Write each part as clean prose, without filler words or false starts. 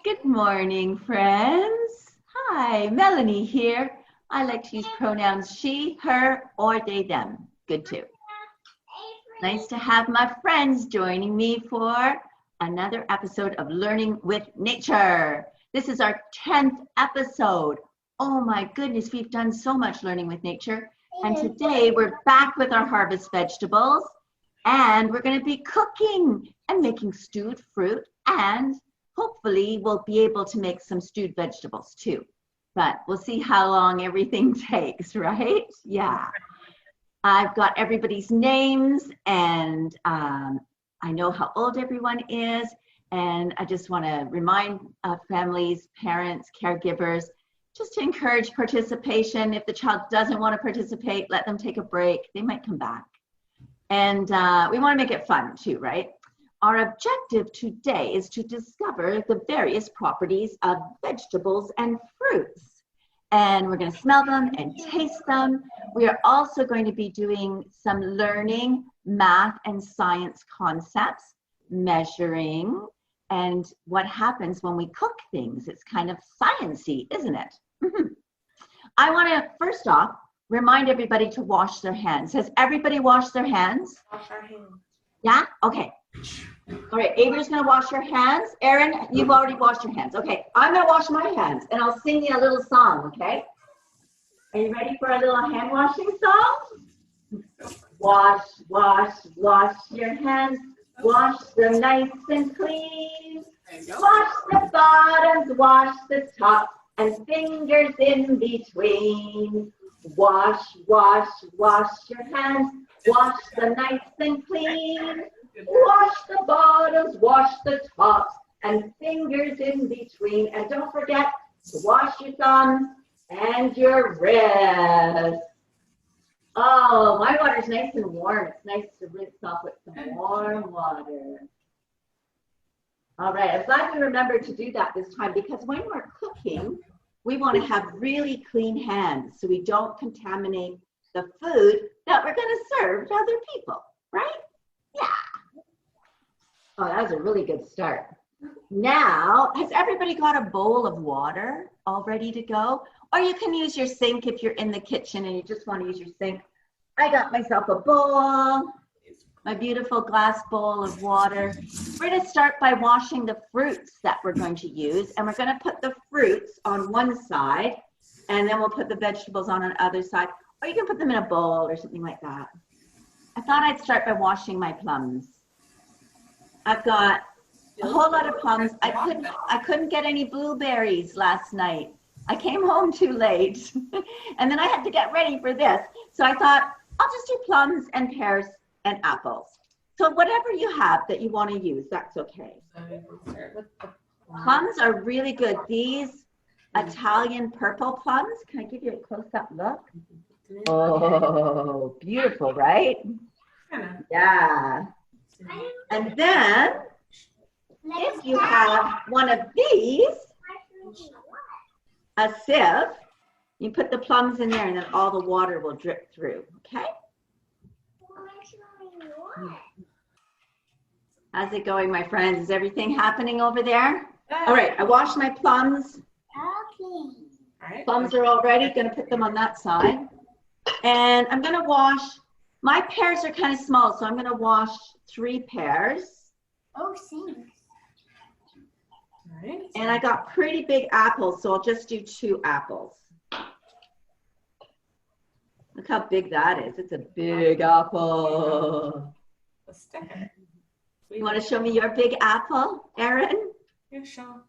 Good morning, friends. Hi, Melanie here. I like to use pronouns she, her, or they, them. Good too. Nice to have my friends joining me for another episode of Learning with Nature. This is our 10th episode. Oh my goodness, we've done so much learning with nature. And today we're back with our harvest vegetables and we're going to be cooking and making stewed fruit, and hopefully we'll be able to make some stewed vegetables too. But we'll see how long everything takes, right? Yeah. I've got everybody's names and I know how old everyone is. And I just want to remind families, parents, caregivers, just to encourage participation. If the child doesn't want to participate, let them take a break. They might come back. And we want to make it fun too, right? Our objective today is to discover the various properties of vegetables and fruits. And we're going to smell them and taste them. We are also going to be doing some learning, math and science concepts, measuring, and what happens when we cook things. It's kind of science-y, isn't it? I want to, first off, remind everybody to wash their hands. Has everybody washed their hands? Wash our hands. Yeah? Okay. All right, Avery's going to wash her hands. Erin, you've already washed your hands. Okay, I'm going to wash my hands, and I'll sing you a little song, okay? Are you ready for a little hand washing song? Wash, wash, wash your hands. Wash them nice and clean. Wash the bottoms, wash the top, and fingers in between. Wash, wash, wash your hands. Wash them nice and clean. Wash the bottoms, wash the tops, and fingers in between. And don't forget to wash your thumbs and your wrists. Oh, my water's nice and warm. It's nice to rinse off with some warm water. All right, I'm glad we remembered to do that this time, because when we're cooking, we want to have really clean hands so we don't contaminate the food that we're going to serve to other people, right? Yeah. Oh, that was a really good start. Now, has everybody got a bowl of water all ready to go? Or you can use your sink if you're in the kitchen and you just want to use your sink. I got myself a bowl, my beautiful glass bowl of water. We're going to start by washing the fruits that we're going to use. And we're going to put the fruits on one side, and then we'll put the vegetables on the other side. Or you can put them in a bowl or something like that. I thought I'd start by washing my plums. I've got a whole lot of plums. I couldn't get any blueberries last night. I came home too late and then I had to get ready for this. So I thought I'll just do plums and pears and apples. So whatever you have that you want to use, that's okay. Plums are really good. These Italian purple plums, can I give you a close-up look? Oh, beautiful, right? Yeah. And then, if you have one of these, a sieve, you put the plums in there and then all the water will drip through, okay? How's it going, my friends? Is everything happening over there? All right, I washed my plums. Okay. Plums are all ready. Going to put them on that side. And I'm going to wash, my pears are kind of small, so I'm going to wash 3 pears. Oh, thanks. Right. And I got pretty big apples, so I'll just do 2 apples. Look how big that is. It's a big apple. A sticker. You want to show me your big apple, Erin? Here, show.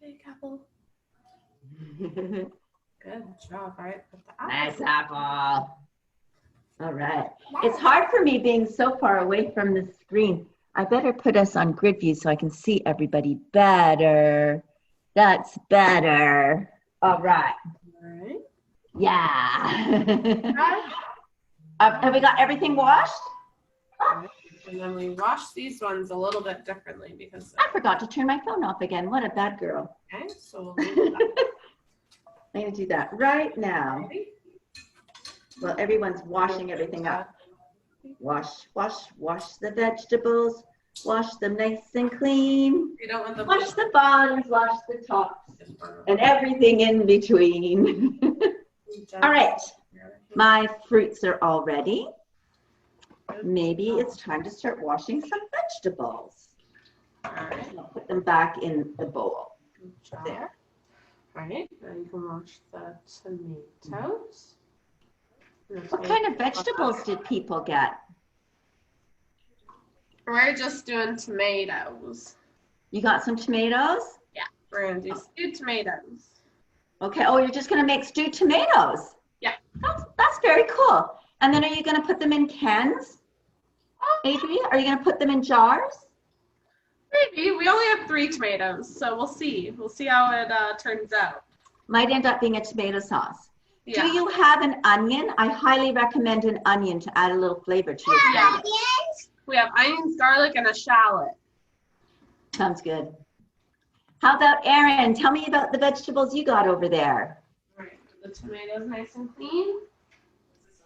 Big apple. Good job. All right. Put the apple. Nice apple. All right. It's hard for me being so far away from the screen. I better put us on grid view so I can see everybody better. That's better. All right. All right. Yeah. Have we got everything washed? And then we wash these ones a little bit differently because I forgot to turn my phone off again. What a bad girl. okay, so we'll leave that. I'm going to do that right now. Well, everyone's washing everything up. Wash, wash, wash the vegetables. Wash them nice and clean. You don't want the Wash the bottoms, wash the tops, and everything in between. All right, my fruits are all ready. Maybe it's time to start washing some vegetables. All right. I'll put them back in the bowl. There. All right, now you can wash the tomatoes. What kind of vegetables did people get? We're just doing tomatoes. You got some tomatoes? Yeah, we're gonna do stewed tomatoes. Okay, oh, you're just gonna make stewed tomatoes? Yeah. That's very cool. And then are you gonna put them in cans? Adri, are you gonna put them in jars? Maybe. We only have 3 tomatoes, so we'll see. We'll see how it turns out. Might end up being a tomato sauce. Yeah. Do you have an onion? I highly recommend an onion to add a little flavor to your Yeah. tomato. We have onions, garlic, and a shallot. Sounds good. How about Erin? Tell me about the vegetables you got over there. All right, the tomatoes nice and clean.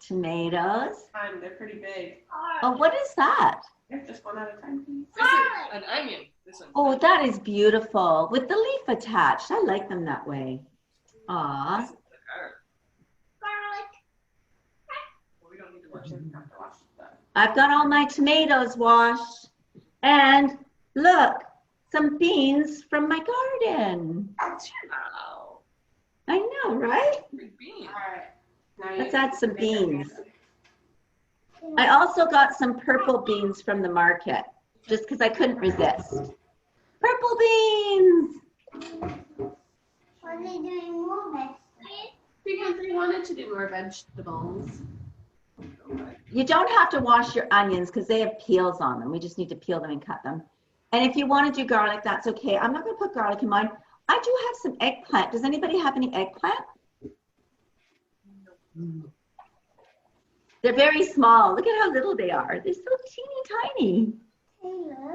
Tomatoes. They're pretty big. Oh, what is that? Just one at a time, please. This is an onion. This one's Oh, that is beautiful. With the leaf attached. I like them that way. Aw. the carrot. Well, we don't need to wash it. Have to wash that. I've got all my tomatoes washed. And look, some beans from my garden. Wow. I know, right? Big bean. All right. Now Let's you add some make your beans. hand. I also got some purple beans from the market, just because I couldn't resist. Purple beans! Are they doing more vegetables? Because we wanted to do more vegetables. You don't have to wash your onions because they have peels on them. We just need to peel them and cut them. And if you want to do garlic, that's okay. I'm not going to put garlic in mine. I do have some eggplant. Does anybody have any eggplant? They're very small. Look at how little they are. They're so teeny tiny,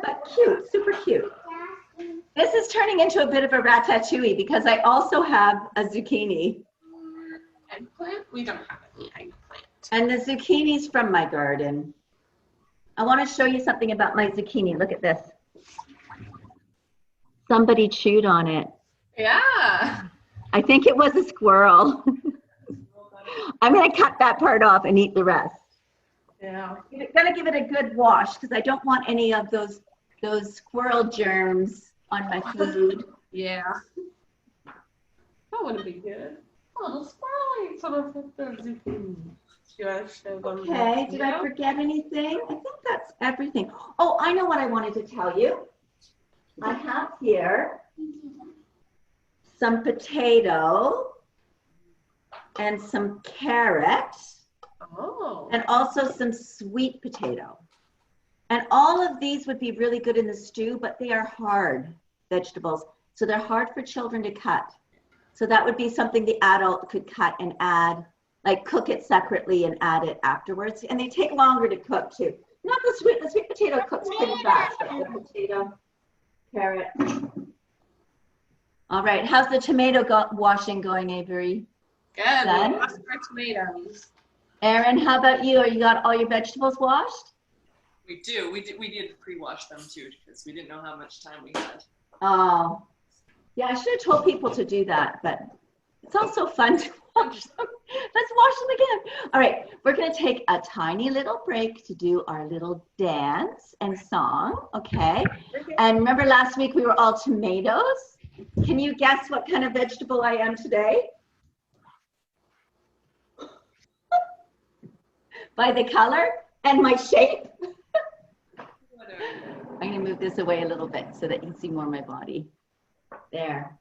but cute, super cute. This is turning into a bit of a ratatouille because I also have a zucchini. Eggplant? We don't have any eggplant. And the zucchini's from my garden. I want to show you something about my zucchini. Look at this. Somebody chewed on it. Yeah. I think it was a squirrel. I'm going to cut that part off and eat the rest. Yeah. I'm going to give it a good wash because I don't want any of those squirrel germs on my food. Yeah. That wouldn't be good. Oh, the squirrel ate some of the zucchini. Do you want to show them? Okay, did I forget anything? I think that's everything. Oh, I know what I wanted to tell you. I have here some potato and some carrot Oh. and also some sweet potato. And all of these would be really good in the stew, but they are hard vegetables. So they're hard for children to cut. So that would be something the adult could cut and add, like cook it separately and add it afterwards. And they take longer to cook too. Not the sweet potato cooks pretty fast, but the potato, carrot. All right, how's the tomato washing going, Avery? Good. Done? We washed our tomatoes. Erin, how about you? You got all your vegetables washed? We do. We did pre-wash them too because we didn't know how much time we had. Oh, yeah, I should have told people to do that, but it's also fun to wash them. Let's wash them again. All right, we're going to take a tiny little break to do our little dance and song, okay? And remember last week we were all tomatoes? Can you guess what kind of vegetable I am today? By the color and my shape. I'm going to move this away a little bit so that you can see more of my body. There.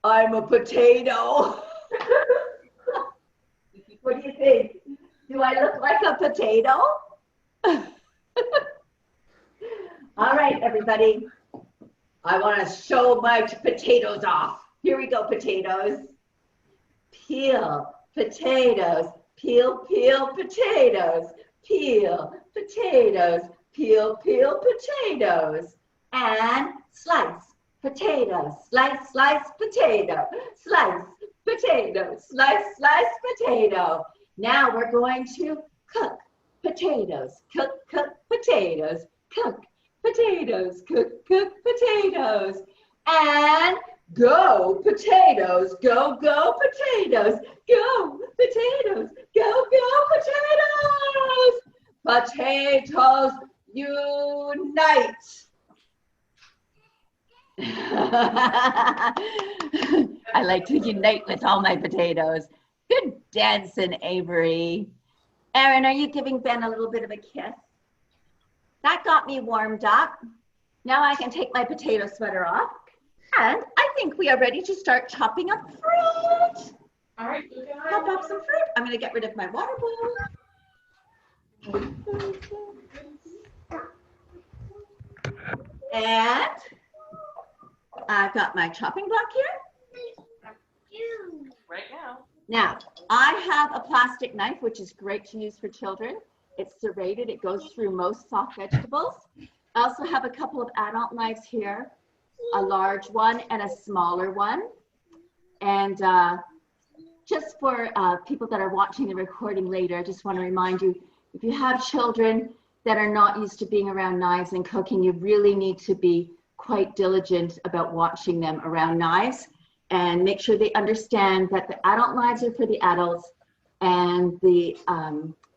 I'm a potato. What do you think? Do I look like a potato? All right, everybody. I want to show my potatoes off. Here we go, potatoes. Peel potatoes. Peel, peel potatoes. Peel potatoes. Peel, peel potatoes. And slice potatoes. Slice, slice potato. Slice potato. Slice, slice potato. Now we're going to cook potatoes. Cook, cook potatoes. Cook, potatoes, cook, cook potatoes. And go potatoes, go, go potatoes, go potatoes, go, go potatoes. Potatoes unite. I like to unite with all my potatoes. Good dancing, Avery. Erin, are you giving Ben a little bit of a kiss? That got me warmed up. Now I can take my potato sweater off. And I think we are ready to start chopping up fruit. All right, Chop up some fruit. I'm going to get rid of my water bowl. And I've got my chopping block here. Right now. Now, I have a plastic knife, which is great to use for children. It's serrated. It goes through most soft vegetables. I also have a couple of adult knives here, a large one and a smaller one. And just for people that are watching the recording later, I just want to remind you, if you have children that are not used to being around knives and cooking, you really need to be quite diligent about watching them around knives and make sure they understand that the adult knives are for the adults and the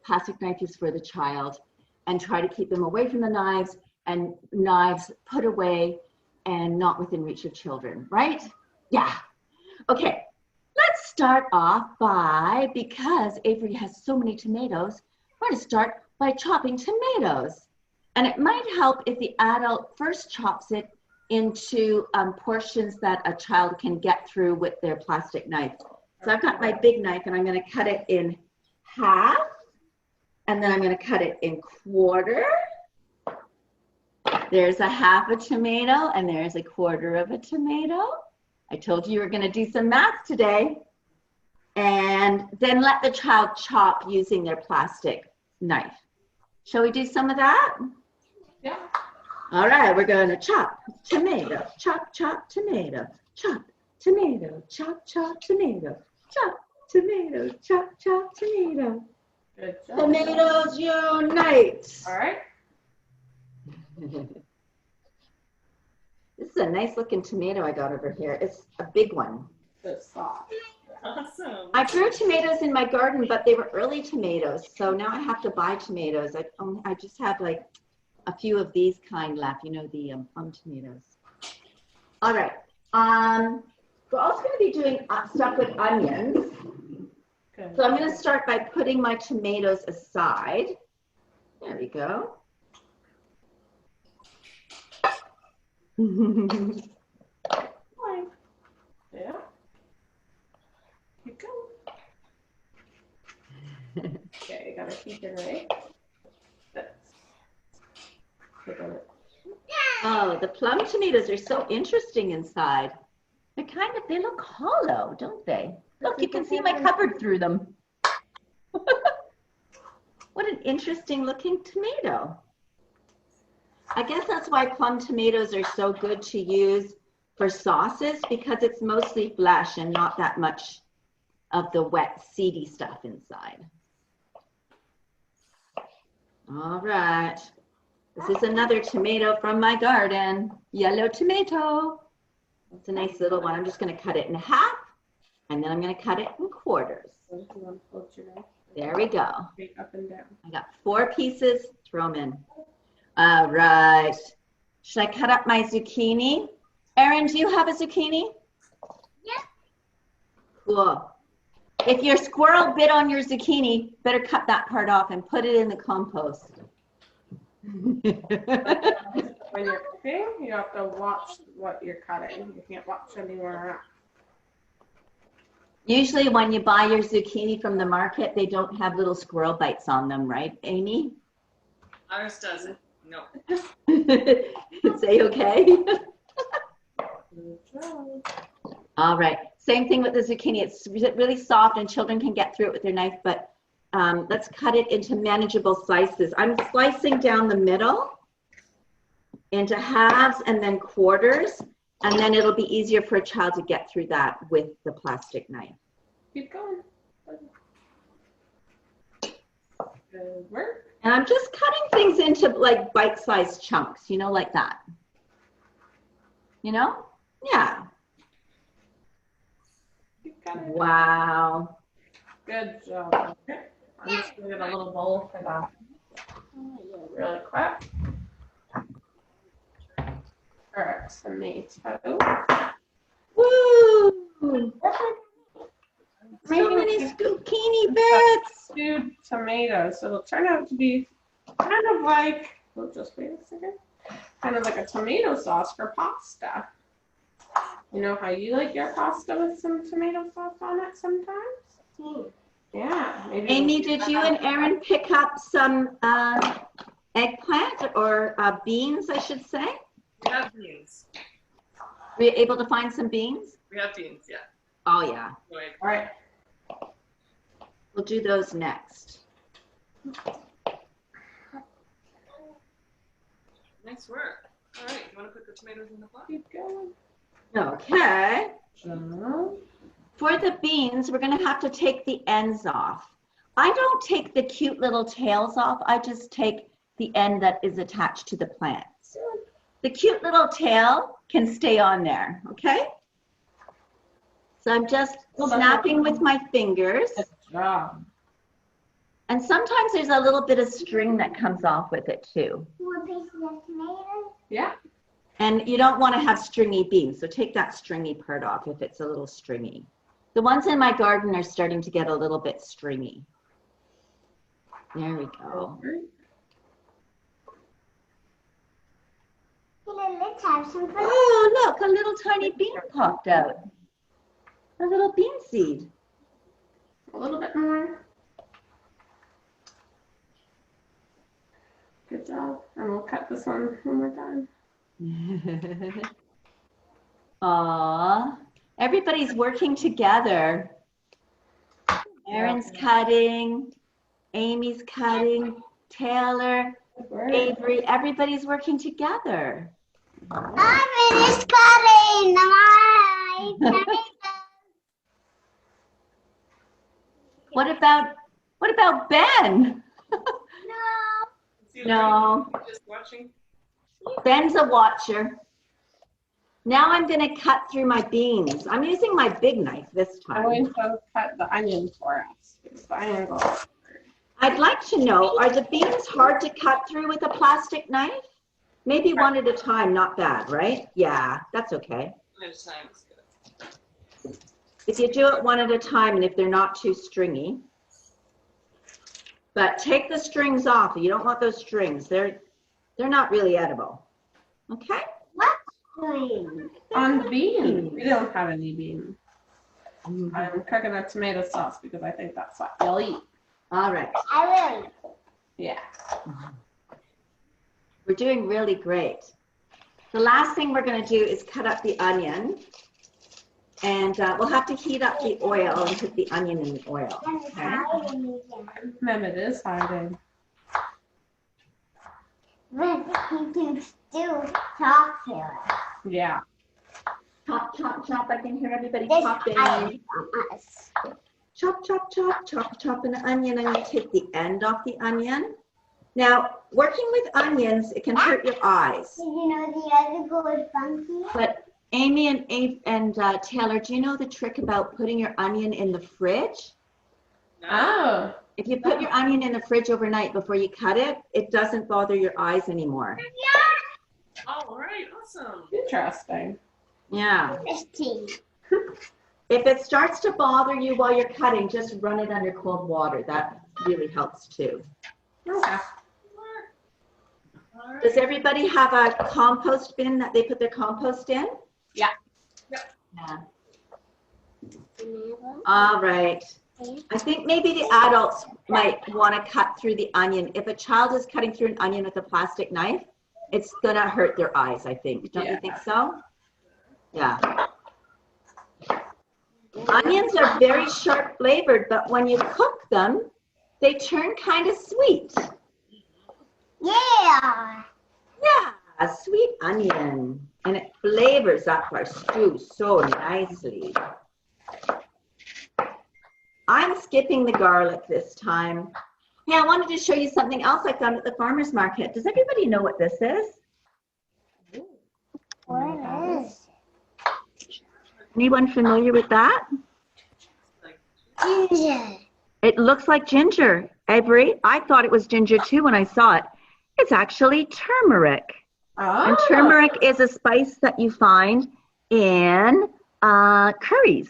plastic knife is for the child, and try to keep them away from the knives and knives put away and not within reach of children, right? Yeah. Okay, let's start off by, because Avery has so many tomatoes, we're going to start by chopping tomatoes. And it might help if the adult first chops it into portions that a child can get through with their plastic knife. So I've got my big knife and I'm going to cut it in half, and then I'm going to cut it in quarter. There's a half a tomato and there's a quarter of a tomato. I told you were going to do some math today. And then let the child chop using their plastic knife. Shall we do some of that? Yeah. All right, we're going to chop tomato, chop, chop, tomato, chop, tomato, chop, chop, tomato, chop, tomato, chop, chop, tomato. Good job. Tomatoes unite. All right. This is a nice looking tomato I got over here. It's a big one. Good soft. Awesome. I grew tomatoes in my garden, but they were early tomatoes. So now I have to buy tomatoes. I just have like a few of these kind left, you know, the plum tomatoes. All right. We're also going to be doing stuff with onions. Good. So I'm going to start by putting my tomatoes aside. There we go. Yeah. Keep going. Okay, you gotta keep it right. Oh, the plum tomatoes are so interesting inside. They look hollow, don't they? Look, you can see my cupboard through them. What an interesting looking tomato. I guess that's why plum tomatoes are so good to use for sauces, because it's mostly flesh and not that much of the wet, seedy stuff inside. All right. This is another tomato from my garden. Yellow tomato. It's a nice little one. I'm just going to cut it in half, and then I'm going to cut it in quarters. There we go. Up and down. I got 4 pieces. Throw them in. All right. Should I cut up my zucchini? Erin, do you have a zucchini? Yes. Cool. If your squirrel bit on your zucchini, better cut that part off and put it in the compost. When you're cooking, you have to watch what you're cutting. You can't watch anywhere else. Usually when you buy your zucchini from the market, they don't have little squirrel bites on them, right, Amy? Ours doesn't. No. Say okay. Good job. All right. Same thing with the zucchini. It's really soft and children can get through it with their knife, but let's cut it into manageable slices. I'm slicing down the middle into halves and then quarters, and then it'll be easier for a child to get through that with the plastic knife. Keep going. Good work. And I'm just cutting things into like bite-sized chunks, you know, like that. You know? Yeah. You got it. Wow. Good job. Okay. I'm just gonna get a little bowl for that. Really quick. For tomato. Woo! So many zucchini bits. Stewed tomatoes. So it'll turn out to be kind of like, we'll just wait a second, kind of like a tomato sauce for pasta. You know how you like your pasta with some tomato sauce on it sometimes? Yeah. Maybe Amy, did you and Erin pick up some eggplant or beans, I should say? We have beans. Were you able to find some beans? We have beans, yeah. Oh, yeah. Wait. All right. We'll do those next. Nice work. All right, you want to put the tomatoes in the pot? Keep going. Okay. So, For the beans, we're going to have to take the ends off. I don't take the cute little tails off. I just take the end that is attached to the plants. The cute little tail can stay on there, okay? So I'm just snapping with my fingers. good job. And sometimes there's a little bit of string that comes off with it too. More pieces of tomato. Yeah. And you don't want to have stringy beans, so take that stringy part off if it's a little stringy. The ones in my garden are starting to get a little bit stringy. There we go. Let's have some fun. Oh, look, a little tiny bean popped out. A little bean seed. A little bit more. Good job. And we'll cut this one when we're done. Aw, everybody's working together. Erin's cutting, Amy's cutting, Taylor, Avery, everybody's working together. I finished cutting my tomato. What about Ben? No. See, No. Just watching. Ben's a watcher. Now I'm going to cut through my beans. I'm using my big knife this I'm time. going to cut the onion for us. Because the onion goes. I'd like to know, are the beans hard to cut through with a plastic knife? Maybe one at a time, not bad, right? Yeah, that's okay. There's time. It's good. If you do it one at a time and if they're not too stringy. But take the strings off. You don't want those strings. They're not really edible. Okay? What string? On beans. We don't have any beans. I'm cooking a tomato sauce because I think that's what you'll eat. All right. I will. Yeah. We're doing really great. The last thing we're going to do is cut up the onion. And we'll have to heat up the oil and put the onion in the oil. And it's Okay? hiding again. Mem, it is hiding. But you can still talk to us. Yeah. Chop, chop, chop. I can hear everybody This chopping. hiding from us. Chop, chop, chop, chop, chop an onion. I'm going to take the end off the onion. Now, working with onions, it can hurt your eyes. Did you know the other goes funky? But Amy and Taylor, do you know the trick about putting your onion in the fridge? No. Oh. If you put your onion in the fridge overnight before you cut it, it doesn't bother your eyes anymore. Oh, all right. Awesome. Interesting. Yeah. Interesting. If it starts to bother you while you're cutting, just run it under cold water. That really helps too. Okay. All right. Does everybody have a compost bin that they put their compost in? Yeah. Yeah. All right. I think maybe the adults might want to cut through the onion. If a child is cutting through an onion with a plastic knife, it's going to hurt their eyes, I think. Don't you think so? Yeah. Onions are very sharp flavored, but when you cook them, they turn kind of sweet. Yeah. Yeah, a sweet onion. And it flavors up our stew so nicely. I'm skipping the garlic this time. Yeah, I wanted to show you something else I found at the farmer's market. Does everybody know what this is? What is? Anyone familiar with that? Ginger. It looks like ginger, Avery. I thought it was ginger too when I saw it. It's actually turmeric. And Oh. turmeric is a spice that you find in curries.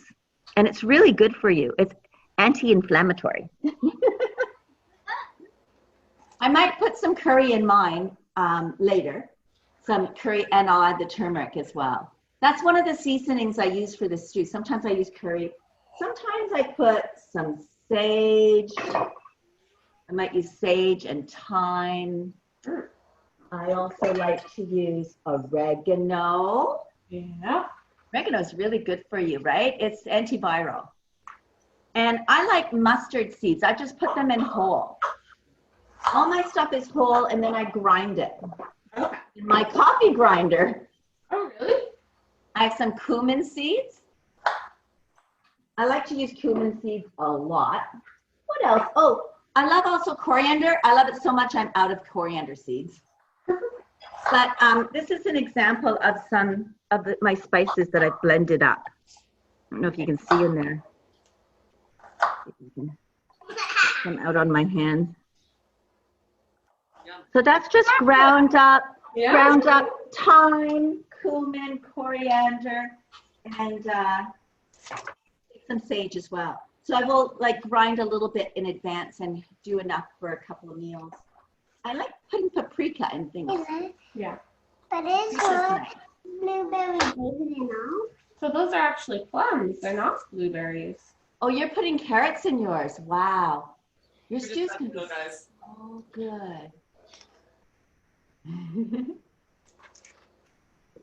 And it's really good for you. It's anti-inflammatory. I might put some curry in mine later. Some curry, and I'll add the turmeric as well. That's one of the seasonings I use for the stew. Sometimes I use curry. Sometimes I put some sage. I might use sage and thyme. I also like to use oregano. Yeah. Oregano is really good for you, right? It's antiviral. And I like mustard seeds. I just put them in whole. All my stuff is whole, and then I grind it. Okay. In my coffee grinder, Oh, really? I have some cumin seeds. I like to use cumin seeds a lot. What else? Oh, I love also coriander. I love it so much I'm out of coriander seeds. But this is an example of some of my spices that I've blended up. I don't know if you can see in there. If you can get them out on my hand. So that's just ground up thyme, cumin, coriander, and some sage as well. So I will like grind a little bit in advance and do enough for a couple of meals. I like putting paprika and things. Yeah. But it's Paprika's not nice. blueberry bacon and all. So those are actually plums. They're not blueberries. Oh, you're putting carrots in yours. Wow. Your We just stew's have gonna to be go, guys. so good.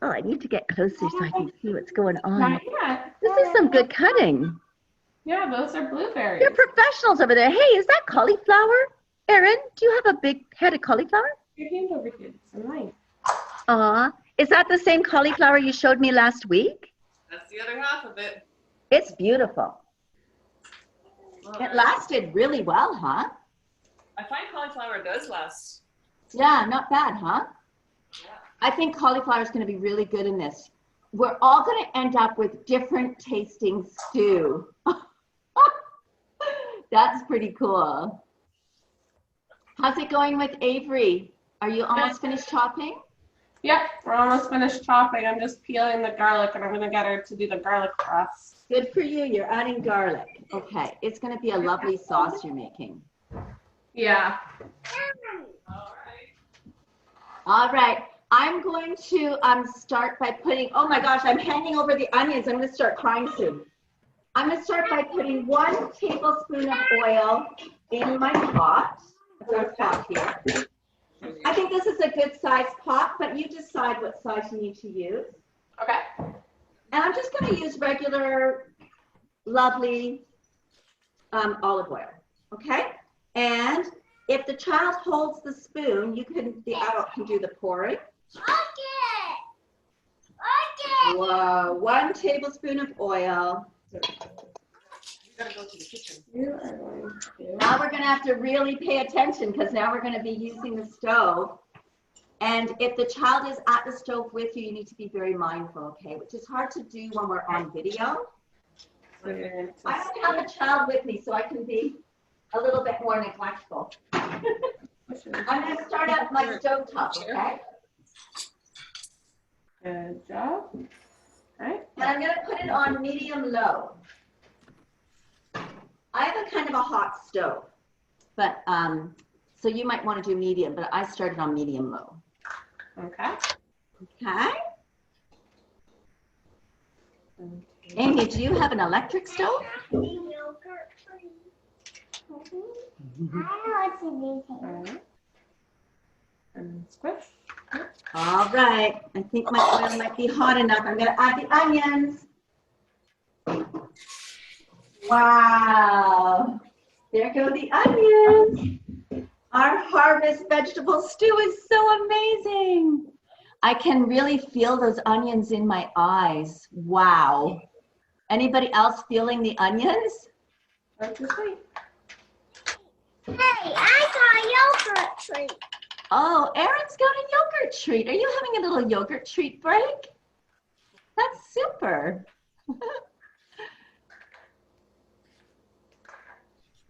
Oh, I need to get closer so I can see what's going on. Not yet. This is some good cutting. Yeah, those are blueberries. You're professionals over there. Hey, is that cauliflower? Erin, do you have a big head of cauliflower? Your hand over here. It's a knife. Is that the same cauliflower you showed me last week? That's the other half of it. It's beautiful. All It right. lasted really well, huh? I find cauliflower does last. Yeah, not bad, huh? Yeah. I think cauliflower is going to be really good in this. We're all going to end up with different tasting stew. That's pretty cool. How's it going with Avery? Are you almost finished chopping? Yep, we're almost finished chopping. I'm just peeling the garlic, and I'm going to get her to do the garlic press. Good for you. You're adding garlic. Okay. It's going to be a lovely sauce you're making. Yeah. All right. All right. I'm going to start by putting, oh my gosh, I'm handing over the onions. I'm going to start crying soon. I'm going to start by putting 1 tablespoon of oil in my pot. I've got a pot here. I think this is a good size pot, but you decide what size you need to use. Okay. And I'm just going to use regular, lovely olive oil, okay? And if the child holds the spoon, the adult can do the pouring. Whoa, 1 tablespoon of oil. We gotta go to the kitchen. You are going to. Now we're going to have to really pay attention because now we're going to be using the stove. And if the child is at the stove with you, you need to be very mindful, okay? Which is hard to do when we're on video. So you're going to I don't have a child with me, so I can be a little bit more neglectful. push it. I'm going to start up my stovetop, okay? Good job. Right. And I'm going to put it on medium-low. I have a kind of a hot stove, but so you might want to do medium, but I started on medium-low. Okay. Okay? Amy, do you have an electric stove? I know what to do. All right. And squish. All right. I think my oil might be hot enough. I'm going to add the onions. Wow. There go the onions. Our harvest vegetable stew is so amazing. I can really feel those onions in my eyes. Wow. Anybody else feeling the onions? Right this way. Hey, I got a yogurt treat. Oh, Erin's got a yogurt treat. Are you having a little yogurt treat break? That's super.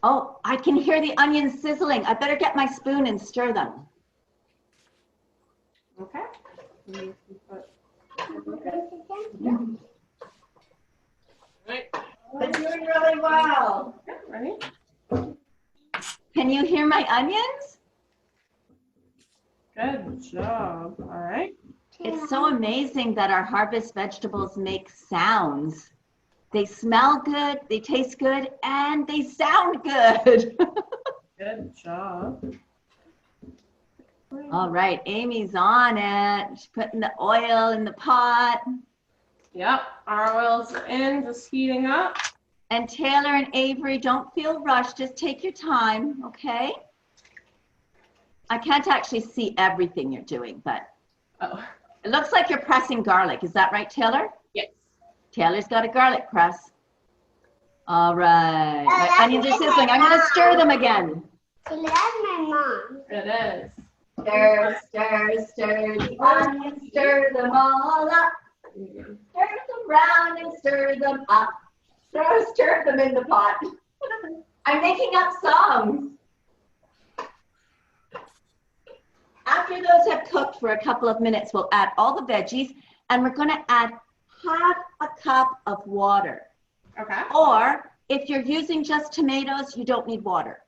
Oh, I can hear the onions sizzling. I better get my spoon and stir them. Okay. Right. They're doing really well. Okay, ready? Can you hear my onions? Good job. All right. It's so amazing that our harvest vegetables make sounds. They smell good, they taste good, and they sound good. Good job. All right, Amy's on it. She's putting the oil in the pot. Yep, our oils are in, just heating up. And Taylor and Avery, don't feel rushed. Just take your time, okay? I can't actually see everything you're doing, but Oh, it looks like you're pressing garlic. Is that right, Taylor? yes. Taylor's got a garlic press. All right. My onions are sizzling. I'm going to stir them again. That's my mom. It is. Stir, stir, stir the onions, stir them all up. Stir them round and stir them up. Stir them in the pot. I'm making up songs. After those have cooked for a couple of minutes, we'll add all the veggies, and we're going to add half a cup of water. Okay. Or if you're using just tomatoes, you don't need water.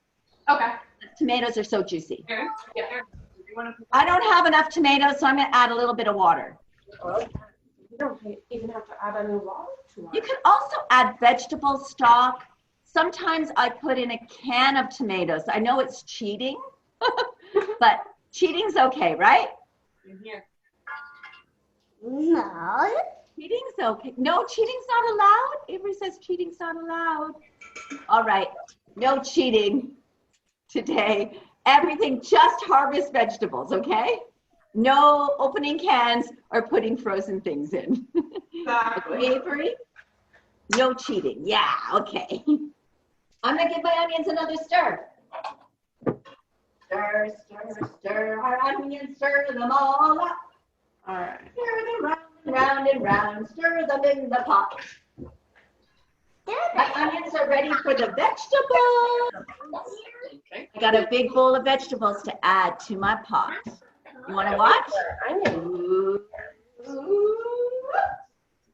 Okay. Tomatoes are so juicy. Here, get there. Do you want to? I don't have enough tomatoes, so I'm going to add a little bit of water. You don't even have to add any water to You it. can also add vegetable stock. Sometimes I put in a can of tomatoes. I know it's cheating, but cheating's okay, right? In here. No. Cheating's okay. No, cheating's not allowed. Avery says cheating's not allowed. All right, no cheating today. Everything, just harvest vegetables, okay? No opening cans or putting frozen things in. Avery, no cheating. Yeah, okay. I'm gonna give my onions another stir. Stir, stir, stir our onions, stir them all up. All right. Stir them round and round and round, stir them in the pot. My onions are ready for the vegetables. Okay. I got a big bowl of vegetables to add to my pot. You want to watch? Ooh.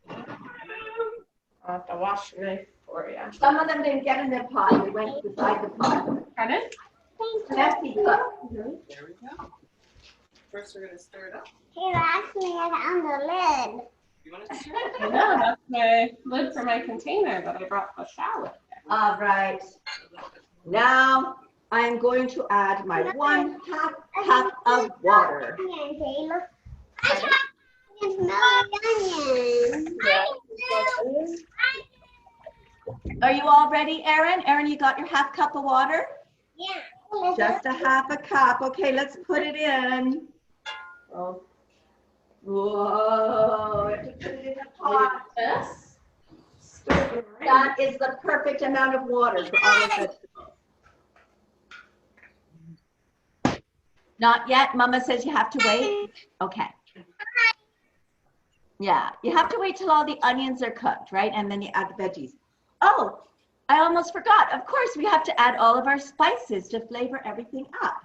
I'll have to wash the knife for you. Some of them didn't get in their pot. They went beside the pot. Pardon? Messy cook. There we go. First, we're gonna stir it up. Here, actually, it's on the lid. You want to stir it? I know, that's my lid for my container that I brought the shallot. All right. Now I'm going to add my 1/2 cup of water. Onion, Taylor. I tried to smell the onions. Are you all ready, Erin? Erin, you got your 1/2 cup of water? Yeah. Just a 1/2 cup. Okay, let's put it in. Well, Whoa, I have to put it in the pot. this. That is the perfect amount of water for all the vegetables. Not yet. Mama says you have to wait. Okay. Yeah, you have to wait till all the onions are cooked, right? And then you add the veggies. Oh, I almost forgot. Of course, we have to add all of our spices to flavor everything up.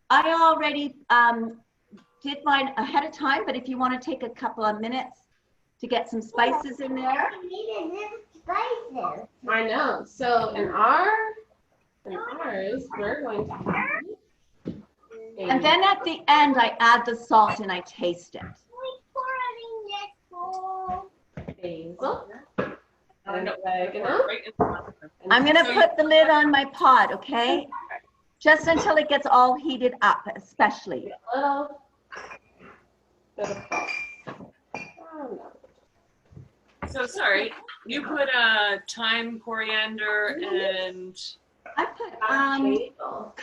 I already did mine ahead of time, but if you want to take a couple of minutes to get some spices in there. I needed spices. I know. So in ours, we're going to have. And then at the end, I add the salt and I taste it. We pour it in this bowl. Basil. And No, oregano. right in front. I'm going to put the lid on my pot, okay? Just until it gets all heated up, especially. A little bit of salt. Oh, no. So sorry, you put thyme, coriander, and I put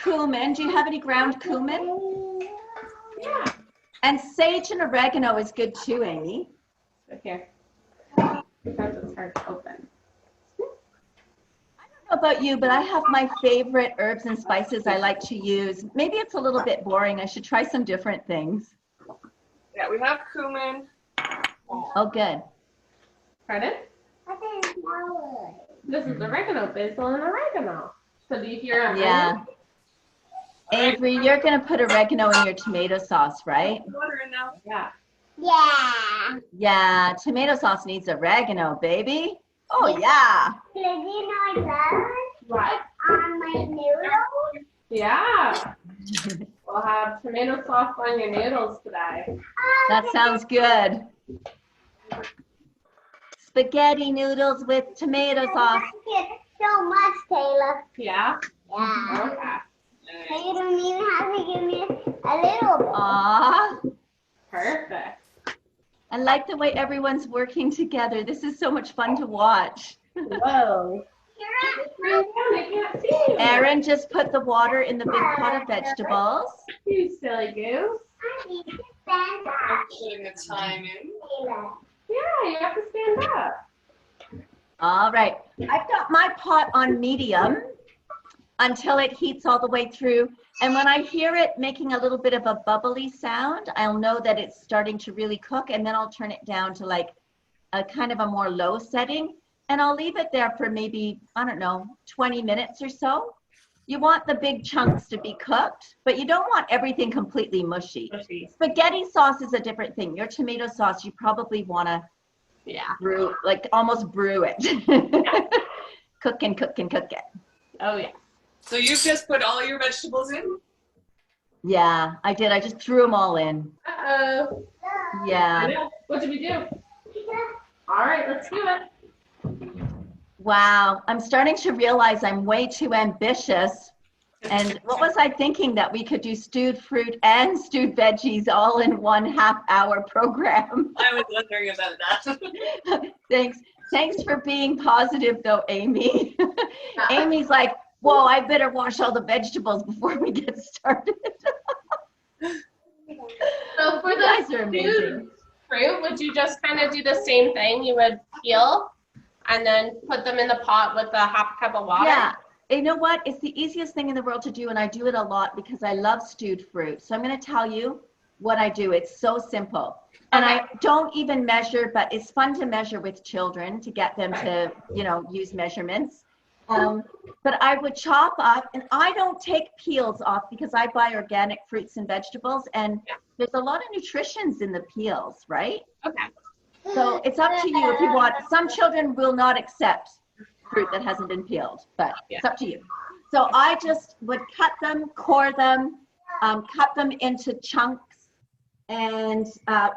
cumin. Do you have any ground cumin? Yeah. And sage and oregano is good too, Amy. Right here. Because it's hard to open. know about you, but I have my favorite herbs and spices I like to use. Maybe it's a little bit boring. I should try some different things. Yeah, we have cumin. Oh, good. Pardon? I didn't know it. This is oregano, basil, and oregano. So do you hear it? Yeah. Avery, you're going to put oregano in your tomato sauce, right? Water in now. Yeah. Yeah. Yeah, tomato sauce needs oregano, baby. Oh, yeah. Did you know I What? on my noodles? Yeah. We'll have tomato sauce on your noodles today. That sounds good. Spaghetti noodles with tomato sauce. Thank you so much, Taylor. Yeah? Yeah. Okay. So you don't even have to give me a little bit. Aw, Perfect. I like the way everyone's working together. This is so much fun to watch. Whoa. I can't see you. Erin just put the water in the big pot of vegetables. You silly goose. I need to stand I'm up, putting the time in. Taylor. Yeah, you have to stand up. All right, I've got my pot on medium until it heats all the way through. And when I hear it making a little bit of a bubbly sound, I'll know that it's starting to really cook, and then I'll turn it down to like a kind of a more low setting. And I'll leave it there for maybe, I don't know, 20 minutes or so. You want the big chunks to be cooked, but you don't want everything completely mushy. Spaghetti sauce is a different thing. Your tomato sauce, you probably want to brew, like almost brew it. Cook and cook and cook it. Oh, yeah. So you've just put all your vegetables in? Yeah, I did. I just threw them all in. Uh-oh. Yeah. What did we do? All right, let's do it. Wow. I'm starting to realize I'm way too ambitious. And what was I thinking, that we could do stewed fruit and stewed veggies all in 1.5 hour program? I was wondering about that. Thanks for being positive though, Amy. Amy's like, whoa, I better wash all the vegetables before we get started. So for You guys are the amazing. stewed fruit, would you just kind of do the same thing? You would peel and then put them in the pot with a half cup of water? Yeah. You know what? It's the easiest thing in the world to do, and I do it a lot because I love stewed fruit. So I'm going to tell you what I do. It's so simple. And I don't even measure, but it's fun to measure with children to get them to, use measurements. But I would chop up, and I don't take peels off because I buy organic fruits and vegetables, and there's a lot of nutritions in the peels, right? Okay. So it's up to you if you want. Some children will not accept fruit that hasn't been peeled, but it's up to you. So I just would cut them, core them, cut them into chunks, and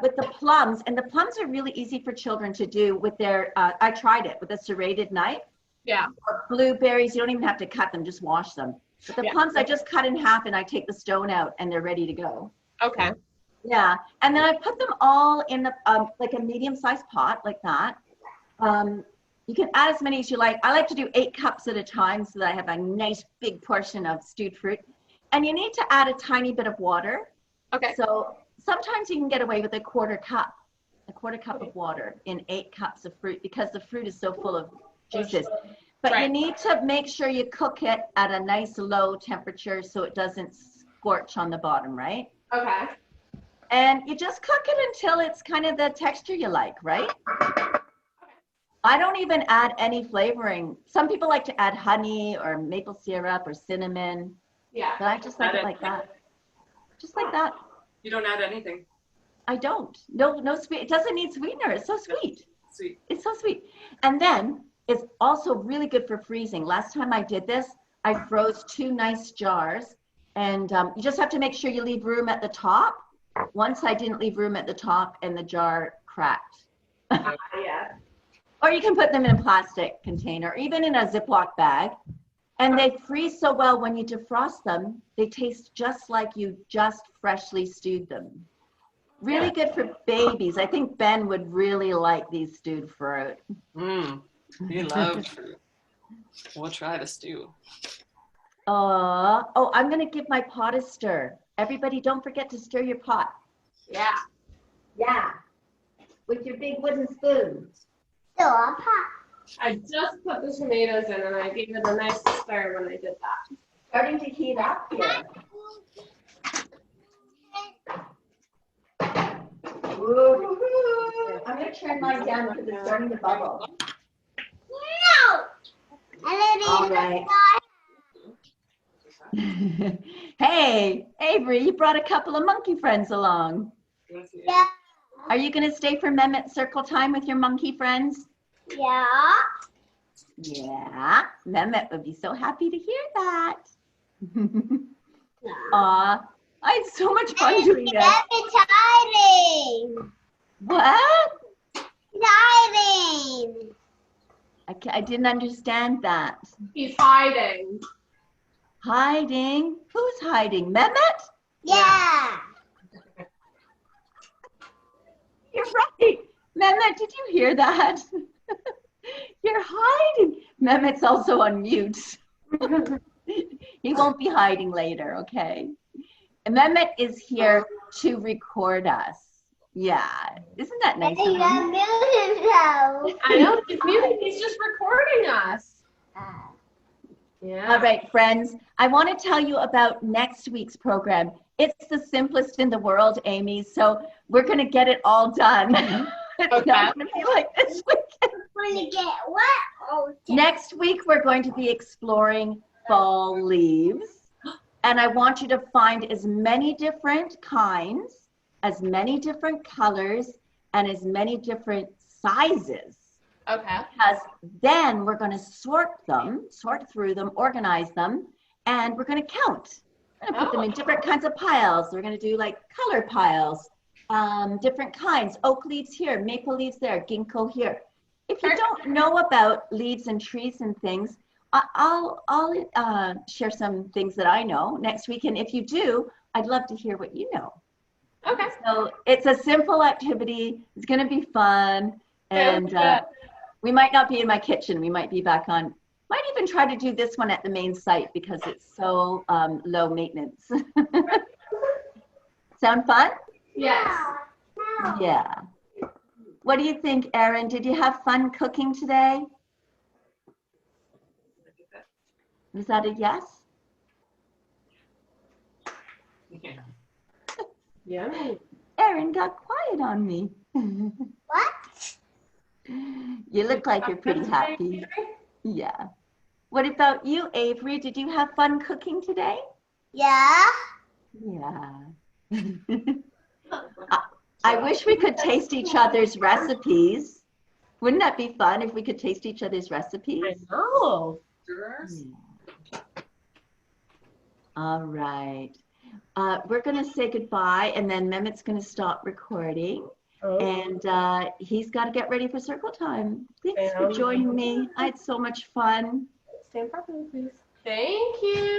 with the plums, and the plums are really easy for children to do with their, I tried it with a serrated knife. Yeah. Or blueberries, you don't even have to cut them, just wash them. But the plums, I just cut in half and I take the stone out and they're ready to go. Okay. Yeah, and then I put them all in the, like a medium-sized pot like that. You can add as many as you like. I like to do 8 cups at a time so that I have a nice big portion of stewed fruit. And you need to add a tiny bit of water. Okay. So sometimes you can get away with a quarter cup of water in 8 cups of fruit because the fruit is so full of juices. But you need to make sure you cook it at a nice low temperature so it doesn't scorch on the bottom, right? Okay. And you just cook it until it's kind of the texture you like, right? I don't even add any flavoring. Some people like to add honey or maple syrup or cinnamon. Yeah. But I just like it like that. Just like that. You don't add anything? I don't. No sweet. It doesn't need sweetener. It's so sweet. Sweet. It's so sweet. And then it's also really good for freezing. Last time I did this, I froze 2 nice jars. And you just have to make sure you leave room at the top. Once I didn't leave room at the top and the jar cracked. Yeah. Or you can put them in a plastic container, even in a Ziploc bag. And they freeze so well when you defrost them, they taste just like you just freshly stewed them. Really good for babies. I think Ben would really like these stewed fruit. He loves fruit. We'll try the stew. Oh, I'm going to give my pot a stir. Everybody, don't forget to stir your pot. Yeah. Yeah. With your big wooden spoon. So, Pop. I just put the tomatoes in and I gave it a nice stir when I did that. Starting to heat up here. Woo-hoo-hoo. I'm going to turn mine down because it's starting to bubble. No. All right. Hey, Avery, you brought a couple of monkey friends along. Yeah. Are you going to stay for Mehmet Circle Time with your monkey friends? Yeah. Yeah, Mehmet would be so happy to hear that. Aw, I had so much fun doing that. It's hiding. What? It's hiding. I didn't understand that. He's hiding. Hiding? Who's hiding? Mehmet? Yeah. You're right. Mehmet, did you hear that? You're hiding. Mehmet's also on mute. He won't be hiding later, okay? And Mehmet is here to record us. Yeah. Isn't that nice of him? I know, he's muted. He's just recording us. Yeah. All right, friends. I want to tell you about next week's program. It's the simplest in the world, Amy, so we're going to get it all done. It's not going to be like this weekend. When you get what? Oh, Next week, we're going to be exploring fall leaves. And I want you to find as many different kinds, as many different colors, and as many different sizes. Okay. Because then we're going to sort through them, organize them, and we're going to count. We're going to put them in different kinds of piles. We're going to do like color piles, different kinds. Oak leaves here, maple leaves there, ginkgo here. If you don't know about leaves and trees and things, I'll share some things that I know next week. And if you do, I'd love to hear what you know. Okay. So it's a simple activity. It's going to be fun. And we might not be in my kitchen. We might be back on. Might even try to do this one at the main site because it's so low maintenance. Sound fun? Yes. Yeah. What do you think, Erin? Did you have fun cooking today? Was that a yes? Yeah. Erin got quiet on me. what? You look like you're pretty happy. Yeah. What about you, Avery? Did you have fun cooking today? Yeah. Yeah. I wish we could taste each other's recipes. Wouldn't that be fun if we could taste each other's recipes? I know. Yeah. All right. We're going to say goodbye, and then Mehmet's going to stop recording. Oh. And he's got to get ready for circle time. Thanks for joining me. I had so much fun. Stand properly, please. Thank you.